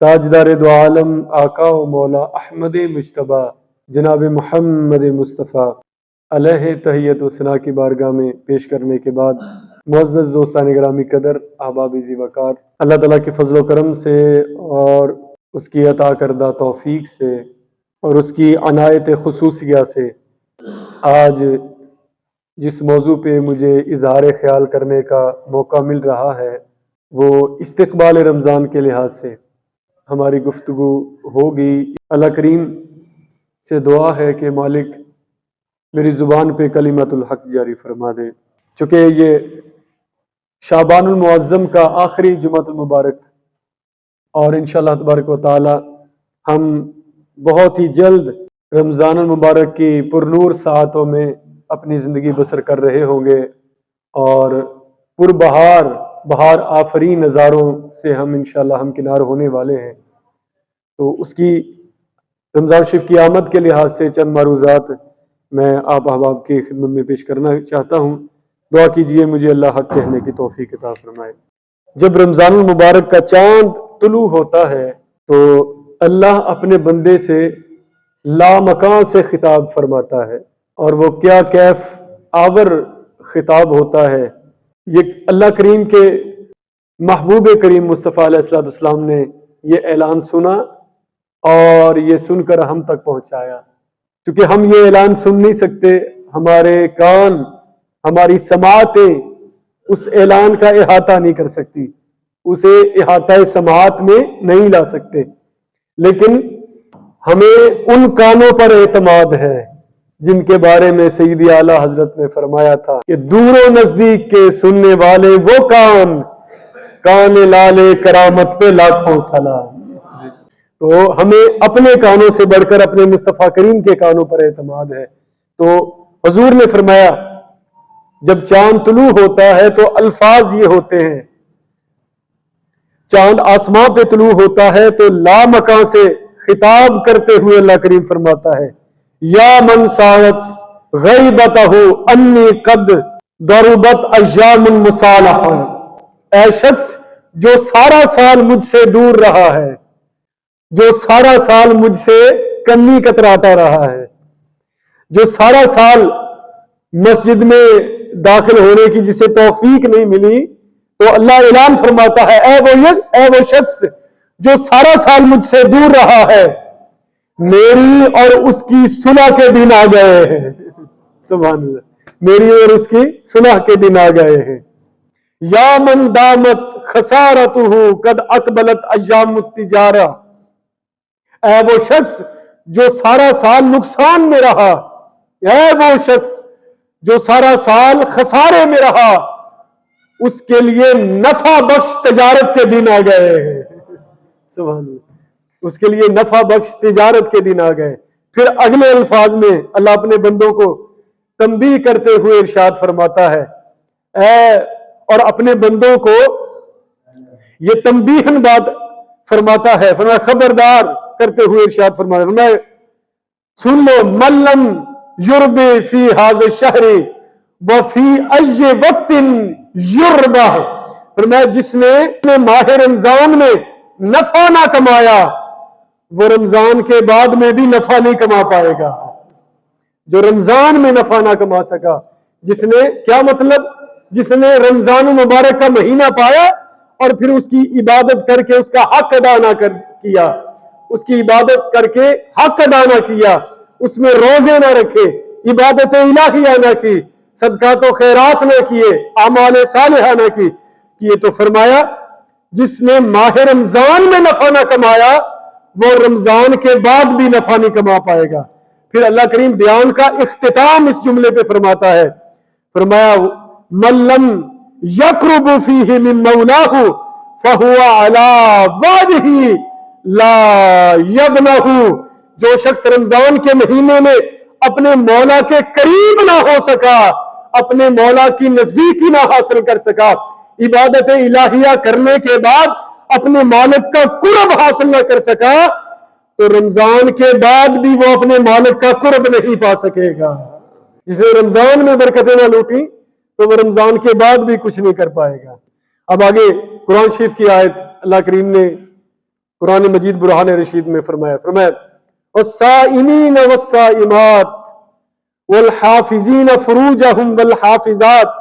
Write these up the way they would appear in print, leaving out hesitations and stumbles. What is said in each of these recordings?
تاجدار دو عالم آقا و مولا احمد مجتبی جناب محمد مصطفیٰ علیہ تحیت و ثنا کی بارگاہ میں پیش کرنے کے بعد، معزز دوستان گرامی قدر، احباب ذی وقار، اللہ تعالیٰ کے فضل و کرم سے اور اس کی عطا کردہ توفیق سے اور اس کی عنایت خصوصیہ سے آج جس موضوع پہ مجھے اظہار خیال کرنے کا موقع مل رہا ہے وہ استقبال رمضان کے لحاظ سے ہماری گفتگو ہوگی۔ اللہ کریم سے دعا ہے کہ مالک میری زبان پہ کلمت الحق جاری فرما دے، چونکہ یہ شعبان المعظم کا آخری جمعۃ المبارک اور انشاءاللہ تبارک و تعالی ہم بہت ہی جلد رمضان المبارک کی پرنور ساعتوں میں اپنی زندگی بسر کر رہے ہوں گے اور بہار آفرین نظاروں سے ہم انشاءاللہ ہمکنار ہونے والے ہیں۔ تو اس کی رمضان شریف کی آمد کے لحاظ سے چند معروضات میں آپ احباب کی خدمت میں پیش کرنا چاہتا ہوں۔ دعا کیجئے مجھے اللہ حق کہنے کی توفیق عطا فرمائے۔ جب رمضان المبارک کا چاند طلوع ہوتا ہے تو اللہ اپنے بندے سے لامکان سے خطاب فرماتا ہے، اور وہ کیا کیف آور خطاب ہوتا ہے۔ یہ اللہ کریم کے محبوب کریم مصطفیٰ علیہ السلام نے یہ اعلان سنا اور یہ سن کر ہم تک پہنچایا، کیونکہ ہم یہ اعلان سن نہیں سکتے، ہمارے کان، ہماری سماعتیں اس اعلان کا احاطہ نہیں کر سکتی، اسے احاطہ سماعت میں نہیں لا سکتے، لیکن ہمیں ان کانوں پر اعتماد ہے جن کے بارے میں سیدی اعلیٰ حضرت نے فرمایا تھا کہ دور و نزدیک کے سننے والے وہ کان لالے کرامت پہ لاکھوں سلام۔ تو ہمیں اپنے کانوں سے بڑھ کر اپنے مصطفیٰ کریم کے کانوں پر اعتماد ہے۔ تو حضور نے فرمایا جب چاند طلوع ہوتا ہے تو الفاظ یہ ہوتے ہیں، چاند آسمان پہ طلوع ہوتا ہے تو لامکان سے خطاب کرتے ہوئے اللہ کریم فرماتا ہے یا من ساعت غیبتہ انی قد ضربت ایام مصالحہ، اے شخص جو سارا سال مجھ سے دور رہا ہے، جو سارا سال مجھ سے کمی کتراتا رہا ہے، جو سارا سال مسجد میں داخل ہونے کی جسے توفیق نہیں ملی، تو اللہ اعلان فرماتا ہے اے وہ شخص جو سارا سال مجھ سے دور رہا ہے، میری اور اس کی صلح کے دن آ گئے ہیں۔ سبحان اللہ، میری اور اس کی صلح کے دن آ گئے ہیں۔ یا من دامت خسارتہ قد اقبلت ایام التجارہ، اے وہ شخص جو سارا سال نقصان میں رہا، اے وہ شخص جو سارا سال خسارے میں رہا، اس کے لیے نفع بخش تجارت کے دن آ گئے ہیں۔ سبحان اللہ، اس کے لیے نفع بخش تجارت کے دن آ گئے۔ پھر اگلے الفاظ میں اللہ اپنے بندوں کو تنبیہ کرتے ہوئے ارشاد فرماتا ہے اور اپنے بندوں کو یہ تنبیہن بات فرماتا ہے، فرمایا خبردار کرتے ہوئے ارشاد فرماتا ہے، سن لو من لم یربی فی ھذا الشہر وفی ای وقت یربح، فرمایا جس نے ماہ رمضان میں نفع نہ کمایا وہ رمضان کے بعد میں بھی نفع نہیں کما پائے گا۔ جو رمضان میں نفع نہ کما سکا، جس نے کیا مطلب، جس نے رمضان مبارک کا مہینہ پایا اور پھر اس کی عبادت کر کے اس کا حق ادا نہ کیا، اس کی عبادت کر کے حق ادا نہ کیا، اس میں روزے نہ رکھے، عبادت الہیہ نہ کی، صدقات و خیرات نہ کیے، اعمال صالحہ نہ کیے، تو فرمایا جس نے ماہ رمضان میں نفع نہ کمایا وہ رمضان کے بعد بھی نفع نہیں کما پائے گا۔ پھر اللہ کریم بیان کا اختتام اس جملے پہ فرماتا ہے، فرمایا من لم یقرب فیہ من مولاہ فہو علی وعدہ لا یبلغ، جو شخص رمضان کے مہینے میں اپنے مولا کے قریب نہ ہو سکا، اپنے مولا کی نزدیکی نہ حاصل کر سکا، عبادت الہیہ کرنے کے بعد اپنے مالک کا قرب حاصل نہ کر سکا، تو رمضان کے بعد بھی وہ اپنے مالک کا قرب نہیں پا سکے گا۔ جس نے رمضان میں برکتیں نہ لوٹی تو وہ رمضان کے بعد بھی کچھ نہیں کر پائے گا۔ اب آگے قرآن شریف کی آیت اللہ کریم نے قرآن مجید برہان رشید میں فرمایا والصائمین والصائمات والحافظین فروجہم والحافظات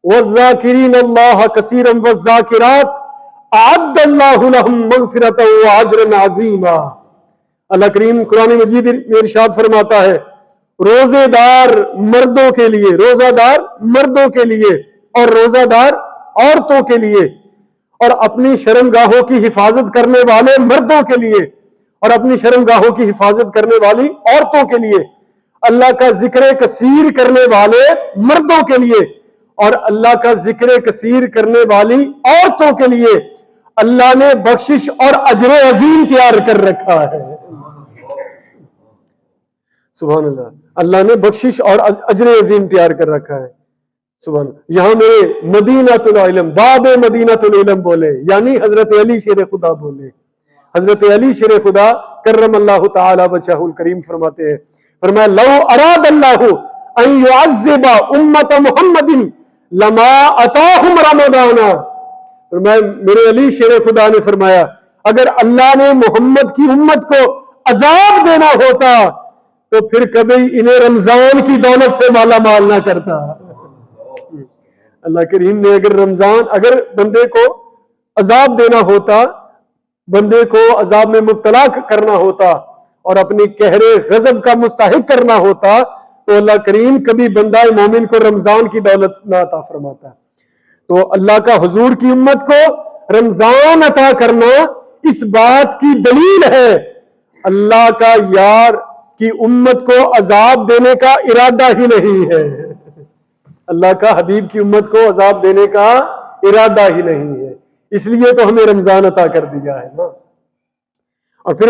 والذاکرین اللہ کثیرا والذاکرات اعد اللہ لہم مغفرۃ واجرا عظیما۔ اللہ کریم قرآن مجید میں ارشاد فرماتا ہے روزے دار مردوں کے لیے، روزہ دار مردوں کے لیے اور روزہ دار عورتوں کے لیے، اور اپنی شرمگاہوں کی حفاظت کرنے والے مردوں کے لیے اور اپنی شرمگاہوں کی حفاظت کرنے والی عورتوں کے لیے، اللہ کا ذکر کثیر کرنے والے مردوں کے لیے اور اللہ کا ذکر کثیر کرنے والی عورتوں کے لیے اللہ نے بخشش اور اجر عظیم تیار کر رکھا ہے۔ سبحان اللہ، اللہ نے بخشش اور اجر عظیم تیار کر رکھا ہے۔ سبحان اللہ، یہاں میرے مدینۃ العلم، باب مدینۃ العلم بولے، یعنی حضرت علی شیر خدا بولے۔ حضرت علی شیر خدا کرم اللہ تعالی وجہہ الکریم فرماتے ہیں، فرمایا لو اراد اللہ ان يعذب امت محمد لما اتاہم رمضان۔ فرمایا میرے علی شیر خدا نے فرمایا اگر اللہ نے محمد کی امت کو عذاب دینا ہوتا تو پھر کبھی انہیں رمضان کی دولت سے مالا مال نہ کرتا۔ اللہ کریم نے اگر بندے کو عذاب دینا ہوتا، بندے کو عذاب میں مبتلا کرنا ہوتا اور اپنی قہر غضب کا مستحق کرنا ہوتا تو اللہ کریم کبھی بندہ مومن کو رمضان کی دولت نہ عطا فرماتا۔ تو اللہ کا حضور کی امت کو رمضان عطا کرنا اس بات کی دلیل ہے اللہ کا یار کی امت کو عذاب دینے کا ارادہ ہی نہیں ہے، اللہ کا حبیب کی امت کو عذاب دینے کا ارادہ ہی نہیں ہے، اس لیے تو ہمیں رمضان عطا کر دیا ہے نا۔ اور پھر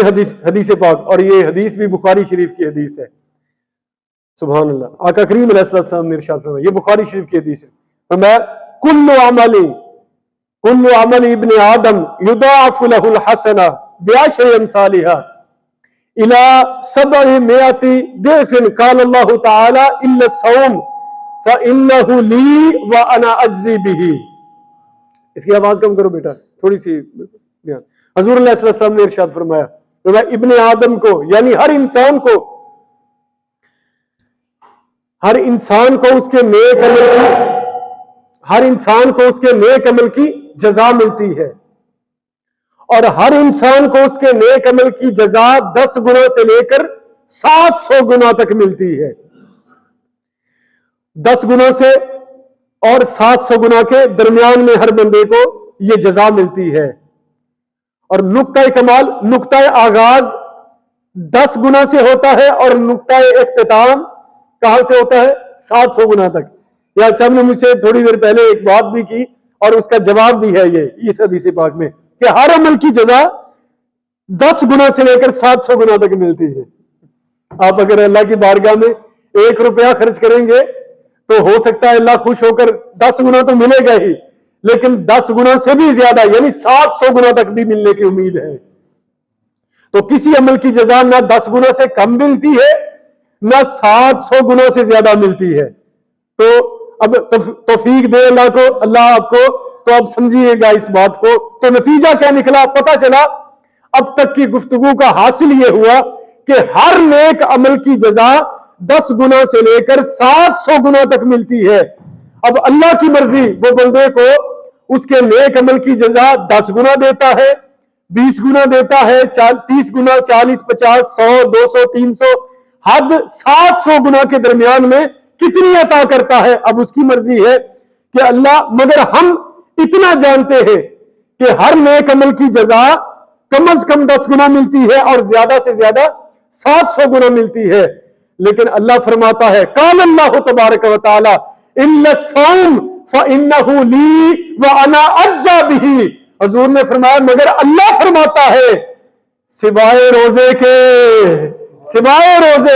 حدیث پاک، اور یہ حدیث بھی بخاری شریف کی حدیث ہے۔ سبحان اللہ، آقا کریم علیہ السلام نے ارشاد فرمایا، یہ بخاری شریف کی حدیث ہے، فرمایا کل عمل ابن آدم یضاعف له الحسنہ بعشر امثالها الى 700 ضعف قال اللہ تعالی الا الصوم فانه لي وانا اجزی به۔ اس کی آواز کم کرو بیٹا، تھوڑی سی دھیان۔ حضور علیہ السلام نے ارشاد فرمایا ابن آدم کو یعنی ہر انسان کو اس کے نیک عمل کی جزا ملتی ہے، اور ہر انسان کو اس کے نیک عمل کی جزا 10 گنا سے لے کر 700 گنا تک ملتی ہے۔ 10 گنا سے اور 700 گنا کے درمیان میں ہر بندے کو یہ جزا ملتی ہے۔ اور نقطۂ کمال، نقطۂ آغاز 10 گنا سے ہوتا ہے اور نقطۂ اختتام کہاں سے ہوتا ہے؟ 700 گنا تک۔ یا صاحب نے مجھ سے تھوڑی دیر پہلے ایک بات بھی کی اور اس کا جواب بھی ہے یہ اس حدیث پاک میں کہ ہر عمل کی جزا 10 گنا سے لے کر 700 گنا تک ملتی ہے۔ آپ اگر اللہ کی بارگاہ میں 1 روپیہ خرچ کریں گے تو ہو سکتا ہے اللہ خوش ہو کر 10 گنا تو ملے گا ہی، لیکن 10 گنا سے بھی زیادہ یعنی 700 گنا تک بھی ملنے کی امید ہے۔ تو کسی عمل کی جزا نہ 10 گنا سے کم ملتی ہے نہ 700 گنا سے زیادہ ملتی ہے۔ تو اب توفیق دے اللہ آپ کو، تو اب سمجھیے گا اس بات کو۔ تو نتیجہ کیا نکلا؟ پتہ چلا اب تک کی گفتگو کا حاصل یہ ہوا کہ ہر نیک عمل کی جزا 10 گنا سے لے کر 700 گنا تک ملتی ہے۔ اب اللہ کی مرضی وہ بندے کو اس کے نیک عمل کی جزا 10 گنا دیتا ہے، 20 گنا دیتا ہے، 30 گنا، 40، 50، 100، 200، 300، حد 700 گنا کے درمیان میں کتنی عطا کرتا ہے اب اس کی مرضی ہے کہ اللہ، مگر ہم اتنا جانتے ہیں کہ ہر نیک عمل کی جزا کم از کم 10 گنا ملتی ہے اور زیادہ سے زیادہ 700 گنا ملتی ہے۔ لیکن اللہ فرماتا ہے قال اللہ تبارک و تعالی الا الصوم فانه لی وانا اجزی به۔ حضور نے فرمایا مگر اللہ فرماتا ہے سوائے روزے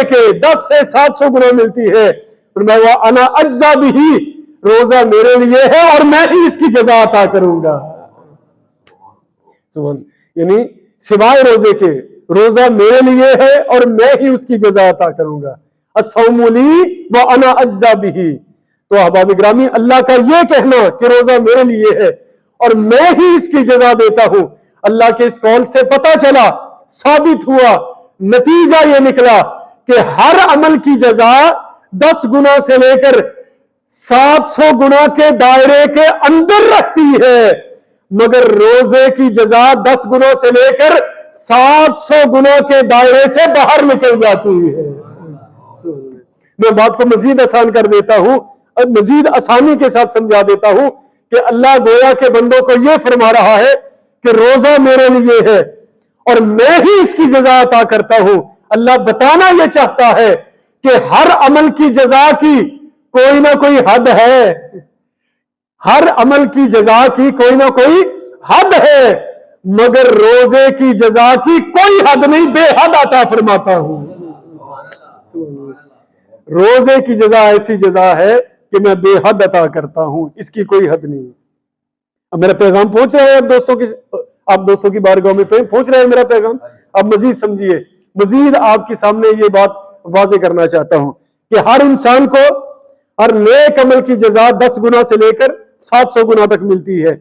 کے 10 سے 700 گنا ملتی ہے۔ فرمایا وانا اجزی به، روزہ میرے لیے ہے اور میں ہی اس کی جزا عطا کروں گا۔ یعنی سوائے روزے کے، روزہ میرے لیے ہے اور میں ہی اس کی جزا عطا کروں گا۔ الصوم لی وانا اجزی به۔ تو احباب گرامی، اللہ کا یہ کہنا کہ روزہ میرے لیے ہے اور میں ہی اس کی جزا دیتا ہوں، اللہ کے اس قول سے پتہ چلا، ثابت ہوا، نتیجہ یہ نکلا کہ ہر عمل کی جزا 10 گنا سے لے کر 700 گنا کے دائرے کے اندر رہتی ہے، مگر روزے کی جزا 10 گنا سے لے کر 700 گنا کے دائرے سے باہر نکل جاتی ہے۔ میں بات کو مزید آسان کر دیتا ہوں اور مزید آسانی کے ساتھ سمجھا دیتا ہوں کہ اللہ گویا کے بندوں کو یہ فرما رہا ہے کہ روزہ میرے لیے ہے اور میں ہی اس کی جزا عطا کرتا ہوں۔ اللہ بتانا یہ چاہتا ہے کہ ہر عمل کی جزا کی کوئی نہ کوئی حد ہے، ہر عمل کی جزا کی کوئی نہ کوئی حد ہے، مگر روزے کی جزا کی کوئی حد نہیں، بے حد عطا فرماتا ہوں۔ روزے کی جزا ایسی جزا ہے کہ میں بے حد عطا کرتا ہوں، اس کی کوئی حد نہیں۔ اب میرا پیغام پہنچ رہا ہے آپ دوستوں کی بارگاہ میں پہنچ رہا ہے میرا پیغام؟ اب مزید سمجھیے، مزید آپ کے سامنے یہ بات واضح کرنا چاہتا ہوں کہ ہر انسان کو ہر نیک عمل کی جزا 10 گنا سے لے کر 700 گنا تک ملتی ہے،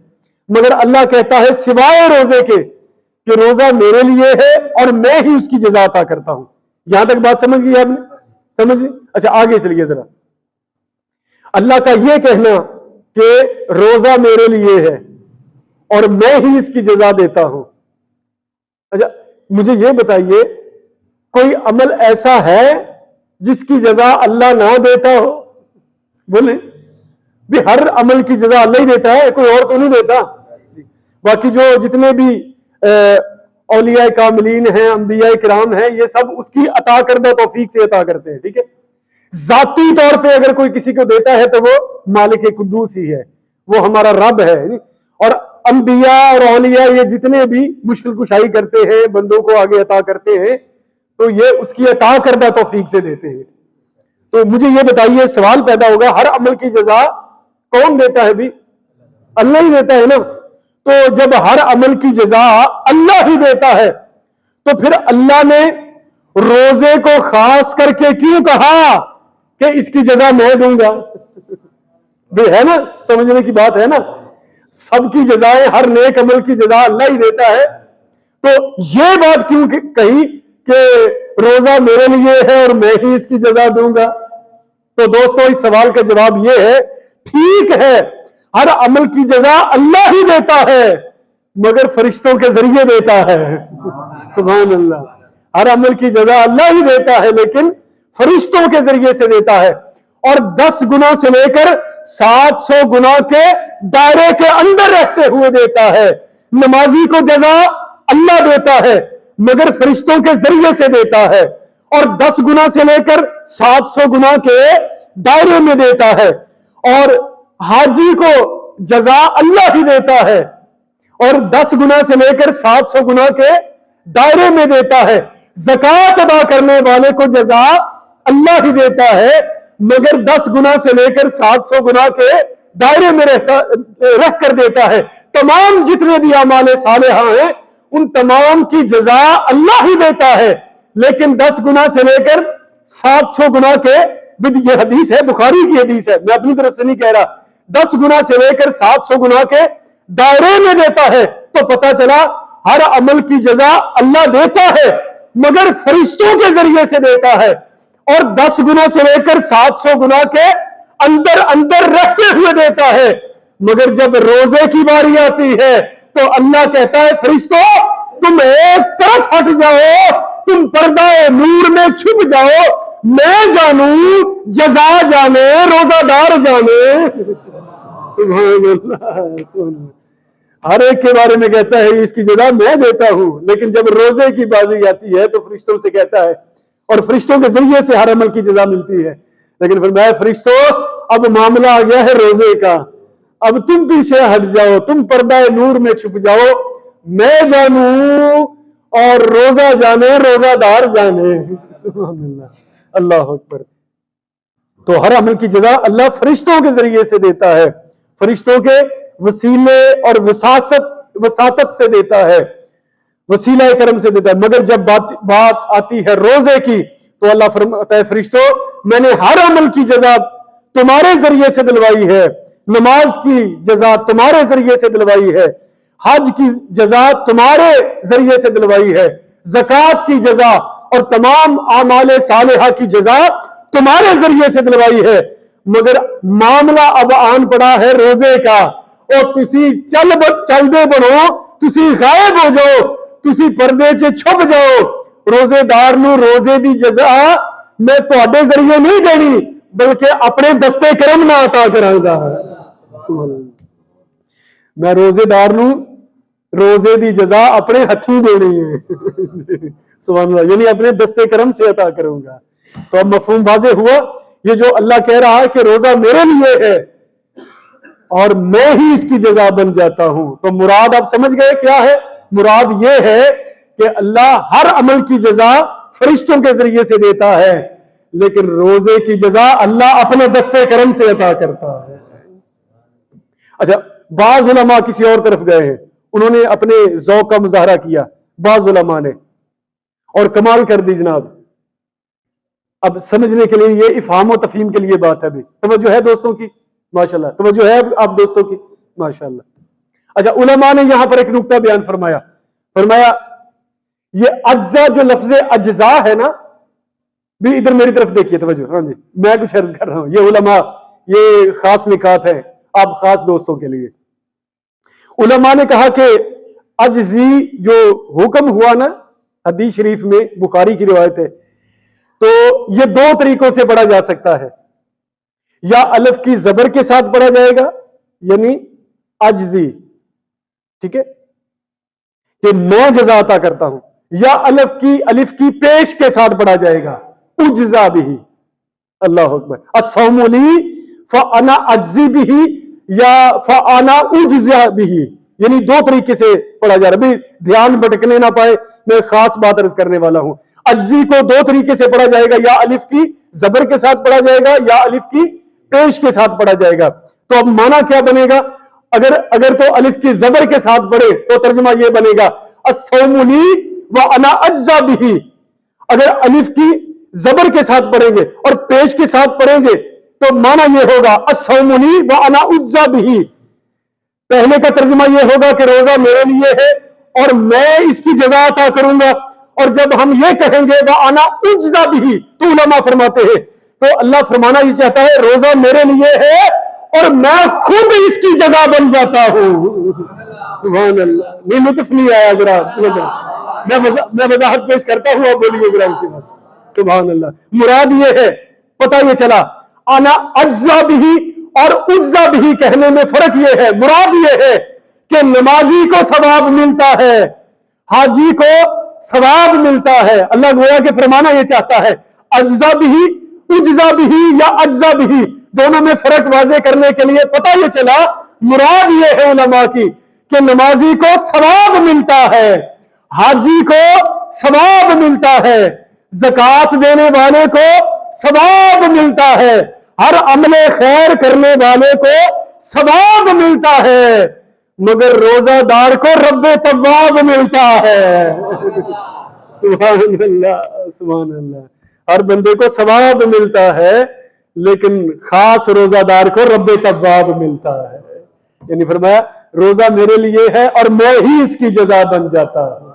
مگر اللہ کہتا ہے سوائے روزے کے کہ روزہ میرے لیے ہے اور میں ہی اس کی جزا عطا کرتا ہوں۔ یہاں تک بات سمجھ گئی آپ نے؟ سمجھ گئی؟ اچھا آگے چلیے ذرا۔ اللہ کا یہ کہنا کہ روزہ میرے لیے ہے اور میں ہی اس کی جزا دیتا ہوں، اچھا مجھے یہ بتائیے کوئی عمل ایسا ہے جس کی جزا اللہ نہ دیتا ہو؟ بولیں بھی ہر عمل کی جزا اللہ ہی دیتا ہے، کوئی اور تو نہیں دیتا۔ باقی جو جتنے بھی اولیاء کاملین ہیں، انبیاء کرام ہیں، یہ سب اس کی عطا کردہ توفیق سے عطا کرتے ہیں، ٹھیک ہے۔ ذاتی طور پہ اگر کوئی کسی کو دیتا ہے تو وہ مالک قدوس ہی ہے، وہ ہمارا رب ہے۔ اور انبیاء اور اولیاء یہ جتنے بھی مشکل کشائی کرتے ہیں، بندوں کو آگے عطا کرتے ہیں، تو یہ اس کی عطا کردہ توفیق سے دیتے ہیں۔ تو مجھے یہ بتائیے، سوال پیدا ہوگا ہر عمل کی جزا کون دیتا ہے بھی؟ اللہ ہی دیتا ہے نا۔ تو جب ہر عمل کی جزا اللہ ہی دیتا ہے تو پھر اللہ نے روزے کو خاص کر کے کیوں کہا کہ اس کی جزا میں دوں گا؟ ہے نا، سمجھنے کی بات ہے نا۔ سب کی جزائیں، ہر نیک عمل کی جزا اللہ ہی دیتا ہے، تو یہ بات کیوں کہی کہ روزہ میرے لیے ہے اور میں ہی اس کی جزا دوں گا؟ تو دوستو اس سوال کا جواب یہ ہے، ٹھیک ہے ہر عمل کی جزا اللہ ہی دیتا ہے مگر فرشتوں کے ذریعے دیتا ہے۔ سبحان اللہ، ہر عمل کی جزا اللہ ہی دیتا ہے لیکن فرشتوں کے ذریعے سے دیتا ہے، اور 10 گنا سے لے کر 700 گنا کے دائرے کے اندر رہتے ہوئے دیتا ہے۔ نمازی کو جزا اللہ دیتا ہے مگر فرشتوں کے ذریعے سے دیتا ہے، اور 10 گنا سے لے کر 700 گنا کے دائرے میں دیتا ہے، اور حاجی کو جزا اللہ ہی دیتا ہے اور 10 گنا سے لے کر 700 گنا کے دائرے میں دیتا ہے۔ زکوٰۃ ادا کرنے والے کو جزا اللہ ہی دیتا ہے مگر 10 گنا سے لے کر 700 گنا کے دائرے میں رکھ کر دیتا ہے۔ تمام جتنے بھی اعمال صالحہ ہیں ان تمام کی جزا اللہ ہی دیتا ہے، لیکن 10 گنا سے لے کر 700 گنا کے، یہ حدیث ہے، بخاری کی حدیث ہے، میں اپنی طرف سے نہیں کہہ رہا، 10 گنا سے لے کر 700 گنا کے دائرے میں دیتا ہے۔ تو پتا چلا ہر عمل کی جزا اللہ دیتا ہے مگر فرشتوں کے ذریعے سے دیتا ہے، اور 10 گنا سے لے کر 700 گنا کے اندر رہتے ہوئے دیتا ہے، مگر جب روزے کی باری آتی ہے تو اللہ کہتا ہے فرشتوں تم ایک طرف ہٹ جاؤ، تم پردہ نور میں چھپ جاؤ، میں جانوں، جزا جانے، روزہ دار جانے۔ سبحان اللہ، سبحان اللہ۔ ہر ایک کے بارے میں کہتا ہے اس کی جزا میں دیتا ہوں، لیکن جب روزے کی باری آتی ہے تو فرشتوں سے کہتا ہے، اور فرشتوں کے ذریعے سے ہر عمل کی جزا ملتی ہے، لیکن فرمایا فرشتوں اب معاملہ آ گیا ہے روزے کا، اب تم پیچھے ہٹ جاؤ، تم پردہ نور میں چھپ جاؤ، میں جانوں اور روزہ جانے، روزہ دار جانے۔ سبحان اللہ، اللہ اکبر۔ تو ہر عمل کی جزا اللہ فرشتوں کے ذریعے سے دیتا ہے، فرشتوں کے وسیلے اور وساطت سے دیتا ہے، وسیلہ کرم سے دیتا ہے، مگر جب بات آتی ہے روزے کی تو اللہ فرماتا ہے فرشتوں میں نے ہر عمل کی جزا تمہارے ذریعے سے دلوائی ہے، نماز کی جزا تمہارے ذریعے سے دلوائی ہے، حج کی جزا تمہارے ذریعے سے دلوائی ہے، زکوٰۃ کی جزا اور تمام اعمال صالحہ کی جزا تمہارے ذریعے سے دلوائی ہے، مگر معاملہ اب آن پڑا ہے روزے کا، اور تسی چل دے بنو، تسی غائب ہو جاؤ، تسی پردے سے چھپ جاؤ، روزے دار نو روزے دی جزا میں تواڈے ذریعے نہیں دینی بلکہ اپنے دستے کرم نہ عطا کراں گا۔ میں روزے دار نو روزے دی جزا اپنے ہتھوں دینی ہے سبحان اللہ، یعنی اپنے دستے کرم سے عطا کروں گا۔ تو اب مفہوم واضح ہوا، یہ جو اللہ کہہ رہا ہے کہ روزہ میرے لیے ہے اور میں ہی اس کی جزا بن جاتا ہوں، تو مراد آپ سمجھ گئے کیا ہے؟ مراد یہ ہے کہ اللہ ہر عمل کی جزا فرشتوں کے ذریعے سے دیتا ہے، لیکن روزے کی جزا اللہ اپنے دستے کرم سے عطا کرتا ہے۔ اچھا، بعض علماء کسی اور طرف گئے ہیں، انہوں نے اپنے ذوق کا مظاہرہ کیا، بعض علماء نے، اور کمال کر دی جناب۔ اب سمجھنے کے لیے یہ افہام و تفہیم کے لیے بات ہے، بھی توجہ ہے دوستوں کی؟ ماشاءاللہ توجہ ہے آپ دوستوں کی؟ ماشاءاللہ۔ اچھا، علماء نے یہاں پر ایک نقطہ بیان فرمایا یہ اجزا، جو لفظ اجزا ہے نا، بھی ادھر میری طرف دیکھیے، توجہ، ہاں جی، میں کچھ عرض کر رہا ہوں، یہ علماء، یہ خاص نکات ہے آپ خاص دوستوں کے لیے۔ علماء نے کہا کہ اجزی جو حکم ہوا نا حدیث شریف میں، بخاری کی روایت ہے، تو یہ دو طریقوں سے پڑھا جا سکتا ہے، یا الف کی زبر کے ساتھ پڑھا جائے گا یعنی اجزی، ٹھیک ہے، کہ میں جزا عطا کرتا ہوں، یا الف کی پیش کے ساتھ پڑھا جائے گا اجزا بھی۔ اللہ اکبر، الصوم لی فانا اجزی بھی یا فانا اجزا بھی، یعنی دو طریقے سے پڑھا جا رہا ہے۔ دھیان بھٹکنے نہ پائے، میں خاص بات عرض کرنے والا ہوں۔ اجزی کو دو طریقے سے پڑھا جائے گا، یا الف کی زبر کے ساتھ پڑھا جائے گا یا الف کی پیش کے ساتھ پڑھا جائے گا۔ تو اب معنی کیا بنے گا؟ اگر تو الف کی زبر کے ساتھ پڑھے تو ترجمہ یہ بنے گا الصوم لی وانا اجزا بھی۔ اگر الف کی زبر کے ساتھ پڑھیں گے اور پیش کے ساتھ پڑھیں گے تو معنی یہ ہوگا الصوم لی وانا اجزا بھی۔ پہلے کا ترجمہ یہ ہوگا کہ روزہ میرے لیے ہے اور میں اس کی جزا عطا کروں گا، اور جب ہم یہ کہیں گے وانا اجزا بھی تو علماء فرماتے ہیں، تو اللہ فرمانا یہ چاہتا ہے روزہ میرے لیے ہے اور میں خود اس کی جزا بن جاتا ہوں۔ سبحان اللہ، نہیں لطف نہیں آیا ذرا، میں وضاحت پیش کرتا ہوں، آپ بولیے ذرا اسی بات۔ سبحان اللہ، مراد یہ ہے، پتہ یہ چلا انا اجزا بھی اور اجزا بھی کہنے میں فرق یہ ہے، مراد یہ ہے کہ نمازی کو ثواب ملتا ہے، حاجی کو ثواب ملتا ہے۔ اللہ گویا کہ فرمانا یہ چاہتا ہے اجزا بھی، اجزا بھی یا اجزا بھی، دونوں میں فرق واضح کرنے کے لیے پتہ یہ چلا، مراد یہ ہے علماء کی کہ نمازی کو ثواب ملتا ہے، حاجی کو ثواب ملتا ہے، زکوٰۃ دینے والے کو ثواب ملتا ہے، ہر عمل خیر کرنے والے کو ثواب ملتا ہے، مگر روزہ دار کو رب تواب ملتا ہے۔ سبحان اللہ، سبحان اللہ، ہر بندے کو ثواب ملتا ہے لیکن خاص روزہ دار کو رب تواب ملتا ہے، یعنی فرمایا روزہ میرے لیے ہے اور میں ہی اس کی جزا بن جاتا ہوں۔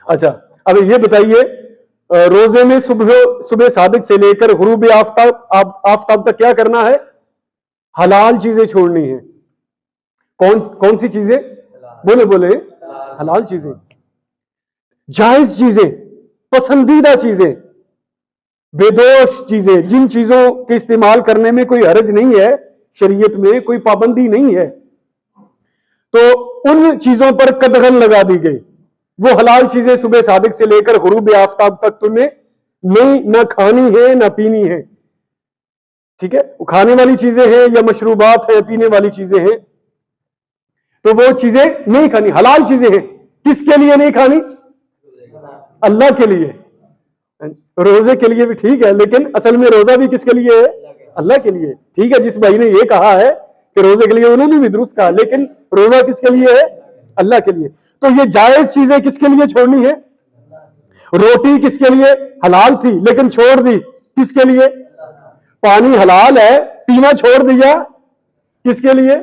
اچھا، اب یہ بتائیے روزے میں صبح صادق سے لے کر غروب آفتاب تک کیا کرنا ہے؟ حلال چیزیں چھوڑنی ہیں۔ کون سی چیزیں؟ بولے حلال چیزیں، جائز چیزیں، پسندیدہ چیزیں، بے دوش چیزیں، جن چیزوں کے استعمال کرنے میں کوئی حرج نہیں ہے، شریعت میں کوئی پابندی نہیں ہے، تو ان چیزوں پر قدغن لگا دی گئی۔ وہ حلال چیزیں صبح صادق سے لے کر غروب آفتاب تک تمہیں نہ کھانی ہے نہ پینی ہے، ٹھیک ہے؟ کھانے والی چیزیں ہیں یا مشروبات ہیں، پینے والی چیزیں ہیں، تو وہ چیزیں نہیں کھانی، حلال چیزیں ہیں۔ کس کے لیے نہیں کھانی؟ اللہ کے لیے۔ روزے کے لیے بھی ٹھیک ہے، لیکن اصل میں روزہ بھی کس کے لیے ہے؟ اللہ کے لیے۔ ٹھیک ہے، جس بھائی نے یہ کہا ہے کہ روزے کے لیے، انہوں نے بھی درست کہا، لیکن روزہ کس کے لیے ہے؟ اللہ کے لیے۔ تو یہ جائز چیزیں کس کے لیے چھوڑنی ہے؟ روٹی کس کے لیے؟ حلال تھی لیکن چھوڑ دی، کس کے لیے؟ پانی حلال ہے، پینا چھوڑ دیا، کس کے لیے؟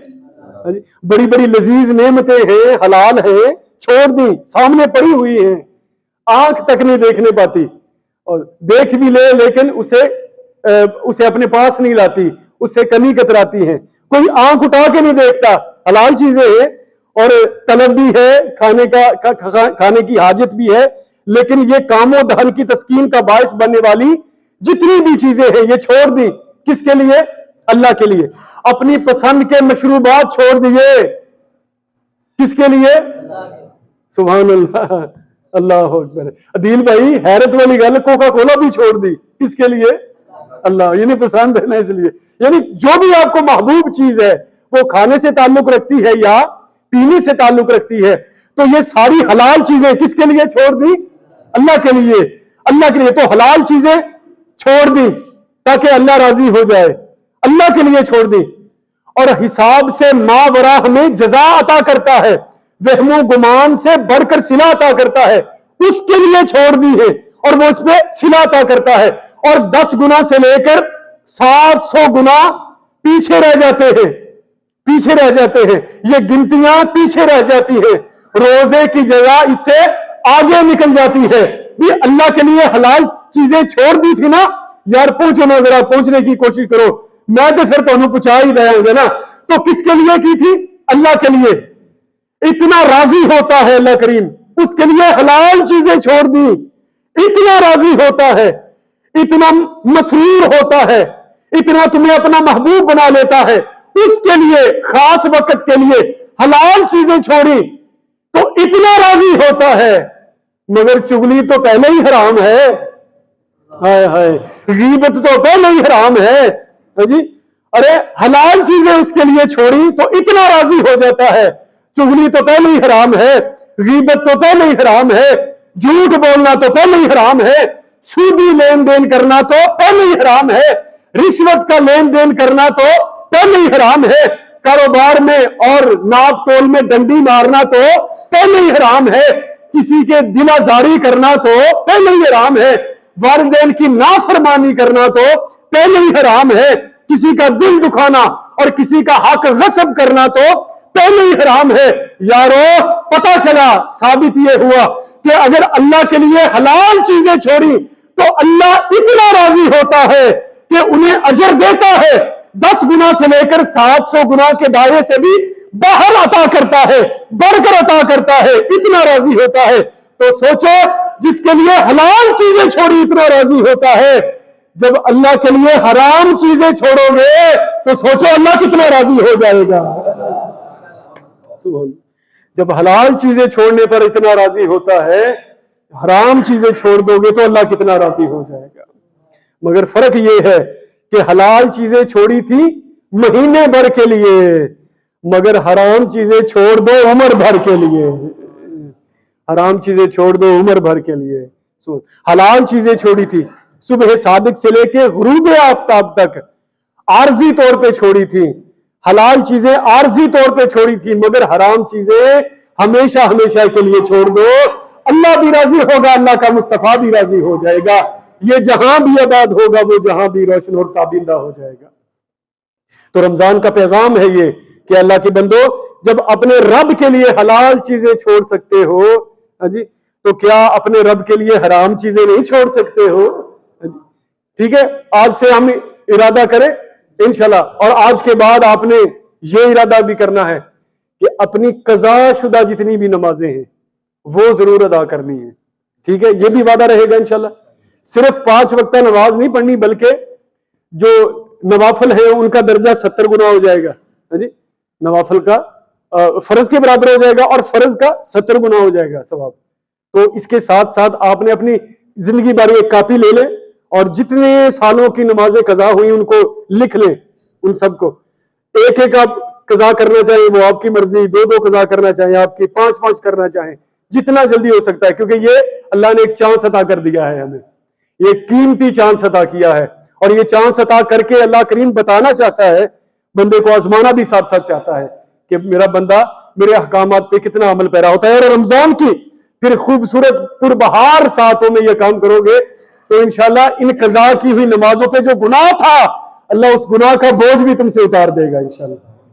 بڑی بڑی لذیذ نعمتیں ہیں، حلال ہیں، چھوڑ دی، سامنے پڑی ہوئی ہیں، آنکھ تک نہیں دیکھنے پاتی، اور دیکھ بھی لے لیکن اسے اپنے پاس نہیں لاتی، اس سے کمی کتراتی ہیں، کوئی آنکھ اٹھا کے نہیں دیکھتا، حلال چیزیں ہیں اور طلب بھی ہے، کھانے کی حاجت بھی ہے، لیکن یہ کام و دہن کی تسکین کا باعث بننے والی جتنی بھی چیزیں ہیں یہ چھوڑ دی، کس کے لیے؟ اللہ کے لیے۔ اپنی پسند کے مشروبات چھوڑ دیے، کس کے لیے؟ سبحان اللہ، اللہ اکبر۔ عدیل بھائی حیرت والی گل، کوکا کولا بھی چھوڑ دی، کس کے لیے؟ اللہ، یعنی پسند ہے نا اس لیے، یعنی جو بھی آپ کو محبوب چیز ہے وہ کھانے سے تعلق رکھتی ہے یا پینے سے تعلق رکھتی ہے، تو یہ ساری حلال چیزیں کس کے لیے چھوڑ دی؟ اللہ کے لیے، اللہ کے لیے۔ تو حلال چیزیں چھوڑ دی تاکہ اللہ راضی ہو جائے، اللہ کے لیے چھوڑ دی، اور حساب سے ماورا ہمیں جزا عطا کرتا ہے، وہم و گمان سے بڑھ کر صلہ عطا کرتا ہے، اس کے لیے چھوڑ دی ہے، اور وہ اس پہ صلہ عطا کرتا ہے، اور 10 گنا سے لے کر 700 گنا پیچھے رہ جاتے ہیں، پیچھے رہ جاتے ہیں، یہ گنتیاں پیچھے رہ جاتی ہیں، روزے کی جگہ اس سے آگے نکل جاتی ہے۔ بھی اللہ کے لیے حلال چیزیں چھوڑ دی تھی نا یار، پہنچو نا، ذرا پہنچنے کی کوشش کرو، میں تو پھر تمہیں پہنچا ہی دیا ہوں گا نا۔ تو کس کے لیے کی تھی؟ اللہ کے لیے۔ اتنا راضی ہوتا ہے اللہ کریم، اس کے لیے حلال چیزیں چھوڑ دی، اتنا راضی ہوتا ہے، اتنا مسرور ہوتا ہے، اتنا تمہیں اپنا محبوب بنا لیتا ہے، اس کے لیے خاص وقت کے لیے حلال چیزیں چھوڑی تو اتنا راضی ہوتا ہے، مگر چغلی تو پہلے ہی حرام ہے، ہائے ہائے، غیبت تو پہلے ہی حرام ہے جی۔ ارے حلال چیزیں اس کے لیے چھوڑی تو اتنا راضی ہو جاتا ہے، چغلی تو پہلے ہی حرام ہے، غیبت تو پہلے ہی حرام ہے، جھوٹ بولنا تو پہلے ہی حرام ہے، سودی لین دین کرنا تو پہلے ہی حرام ہے، رشوت کا لین دین کرنا تو پہلے ہی حرام ہے، کاروبار میں اور ناپ تول میں ڈنڈی مارنا تو پہلے ہی حرام ہے، کسی کے دل آزاری کرنا تو پہلے ہی حرام ہے، والدین کی نافرمانی کرنا تو پہلے ہی حرام ہے، کسی کا دل دکھانا اور کسی کا حق غصب کرنا تو پہلے ہی حرام ہے۔ یارو پتہ چلا، ثابت یہ ہوا کہ اگر اللہ کے لیے حلال چیزیں چھوڑی تو اللہ اتنا راضی ہوتا ہے کہ انہیں اجر دیتا ہے، 10 گنا سے لے کر 700 گنا کے دائرے سے بھی باہر عطا کرتا ہے، بڑھ کر عطا کرتا ہے، اتنا راضی ہوتا ہے۔ تو سوچو، جس کے لیے حلال چیزیں چھوڑی اتنا راضی ہوتا ہے، جب اللہ کے لیے حرام چیزیں چھوڑو گے تو سوچو اللہ کتنا راضی ہو جائے گا۔ جب حلال چیزیں چھوڑنے پر اتنا راضی ہوتا ہے، حرام چیزیں چھوڑ دو گے تو اللہ کتنا راضی ہو جائے گا۔ مگر فرق یہ ہے کہ حلال چیزیں چھوڑی تھی مہینے بھر کے لیے، مگر حرام چیزیں چھوڑ دو عمر بھر کے لیے، حرام چیزیں چھوڑ دو عمر بھر کے لیے۔ حلال چیزیں چھوڑی تھی صبح صادق سے لے کے غروب آفتاب تک، عارضی طور پہ چھوڑی تھی، حلال چیزیں عارضی طور پہ چھوڑی تھی، مگر حرام چیزیں ہمیشہ ہمیشہ کے لیے چھوڑ دو، اللہ بھی راضی ہوگا، اللہ کا مصطفیٰ بھی راضی ہو جائے گا، یہ جہاں بھی آباد ہوگا وہ جہاں بھی روشن اور تابندہ ہو جائے گا۔ تو رمضان کا پیغام ہے یہ کہ اللہ کے بندو، جب اپنے رب کے لیے حلال چیزیں چھوڑ سکتے ہو جی، تو کیا اپنے رب کے لیے حرام چیزیں نہیں چھوڑ سکتے ہو؟ ٹھیک ہے، آج سے ہم ارادہ کریں انشاءاللہ، اور آج کے بعد آپ نے یہ ارادہ بھی کرنا ہے کہ اپنی قضا شدہ جتنی بھی نمازیں ہیں وہ ضرور ادا کرنی ہے، ٹھیک ہے، یہ بھی وعدہ رہے گا انشاءاللہ۔ صرف 5 وقتہ نماز نہیں پڑھنی، بلکہ جو نوافل ہے ان کا درجہ 70 گنا ہو جائے گا جی، نوافل کا فرض کے برابر ہو جائے گا اور فرض کا 70 گنا ہو جائے گا ثواب۔ تو اس کے ساتھ ساتھ آپ نے اپنی زندگی بھر ایک کاپی لے لیں اور جتنے سالوں کی نمازیں قضا ہوئی ان کو لکھ لیں، ان سب کو ایک ایک آپ قضا کرنا چاہیں وہ آپ کی مرضی، 2 قضا کرنا چاہیں آپ کی، 5 کرنا چاہیں، جتنا جلدی ہو سکتا ہے، کیونکہ یہ اللہ نے ایک چانس عطا کر دیا ہے ہمیں، یہ قیمتی چانس عطا کیا ہے، اور یہ چانس عطا کر کے اللہ کریم بتانا چاہتا ہے، بندے کو آزمانا بھی ساتھ ساتھ چاہتا ہے کہ میرا بندہ میرے احکامات پہ کتنا عمل پیرا ہوتا ہے۔ اور رمضان کی پھر خوبصورت پربہار ساتھوں میں یہ کام کرو گے تو انشاءاللہ ان قضا کی ہوئی نمازوں پہ جو گناہ تھا، اللہ اس گناہ کا بوجھ بھی تم سے اتار دے گا انشاءاللہ۔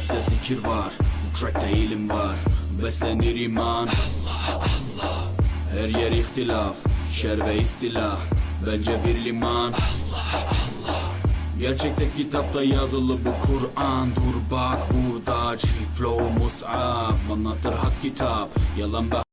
Rapte zikir var, bu trackte ilim var. Beslenir iman, her yer ihtilaf, şer ve istila. Bence bir liman. Gerçekte kitapta yazılı bu Kur'an. Dur bak burada, flow mus'ab, anlatır hak kitap. Yalan ve